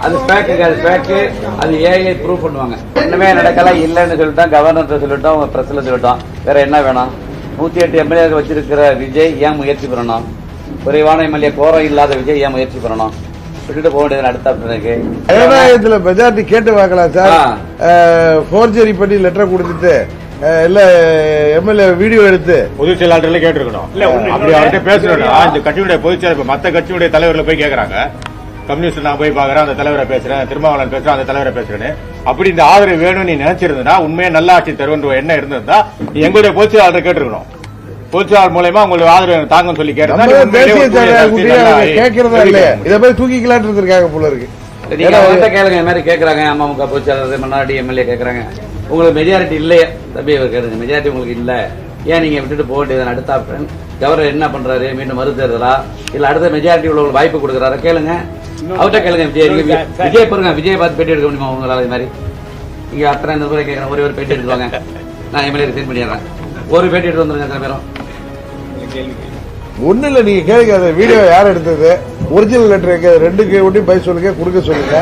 அது அது AI prove பண்ணுவாங்க. ஒண்ணுமே நடக்கல இல்லன்னு சொல்லிட்டோம், கவர்னர் சொல்லிட்டோம், பிரஸ்ல சொல்லிட்டோம். வேற என்ன வேணும்? 108 எம்எல்ஏ வச்சிருக்கிற விஜய் ஏன் முயற்சி பண்ணணும்? குறைவான எம்எல்ஏ கோரம் இல்லாத விஜய் ஏன் முயற்சி பண்ணணும்? விட்டுட்டு போக வேண்டியது அடுத்த மெஜாரிட்டி கேட்டு பார்க்கலாம் சார். போர்ஜரி பண்ணி லெட்டர் கொடுத்துட்டு இல்ல எம்எல்ஏ வீடியோ எடுத்து பொதுச் செயலாளர்கள் கேட்டிருக்கணும். இல்ல அப்படி அவர்கிட்ட பேசணும். இந்த கட்சியுடைய பொதுச் செயலர் மத்த கட்சியுடைய தலைவர்களை போய் கேட்கறாங்க. கம்யூனிஸ்ட் நான் போய் பாக்குறேன், அந்த தலைவரை பேசுறேன், திருமாவளவன் பேசுறேன், அந்த தலைவரை பேசுறேன். அப்படி இந்த ஆதரவு வேணும்னு நீ நினைச்சிருந்தா, உண்மையா நல்ல ஆட்சி தருவன்ற என்ன இருந்திருந்தா எங்களுடைய பொதுச் செயலாளர் கேட்டிருக்கணும். பொதுச் செயலாளர் மூலமா உங்களுக்கு ஆதரவு தாங்கன்னு சொல்லி கேட்கறதா இல்லையா? இதை போய் தூக்கிக்கலான்னு இருந்திருக்காங்க போல இருக்கு. கேளுங்க, இந்த மாதிரி கேட்கறாங்க. அமமுக பொதுச் செயலாளர் முன்னாடி எம்எல்ஏ கேட்கறாங்க, உங்களுக்கு மெஜாரிட்டி இல்லையே தம்பி, கேளுங்க, மெஜாரிட்டி உங்களுக்கு இல்ல, ஏன் நீங்க விட்டுட்டு போக வேண்டியது அடுத்த ஆப்ஷன்? கவர்னர் என்ன பண்றாரு? மீண்டும் மறு தேர்தலா இல்ல அடுத்த மெஜாரிட்டி உள்ளவங்களுக்கு வாய்ப்பு கொடுக்குறாரு? கேளுங்க, அவர்கிட்ட கேளுங்க. விஜய் பாருங்க, விஜய் பார்த்து பேட்டி எடுக்க முடியுமா உங்களால? இது மாதிரி இங்க அத்தனை இந்த முறை கேட்கறேன், ஒரே ஒரு பேட்டி எடுத்துவாங்க, நான் எம்எல்ஏ ரிசைன் பண்ணிடுறேன், ஒரு பேட்டி எடுத்து வந்துருங்க. எத்தனை பேரும் ஒண்ணு இல்ல, நீங்க கேளுங்க, அந்த வீடியோ யார் எடுத்தது, ஒரிஜினல் லெட்டர் ரெண்டுக்கு ஒட்டி பை சொல்லுங்க, கொடுக்க சொல்லுங்க.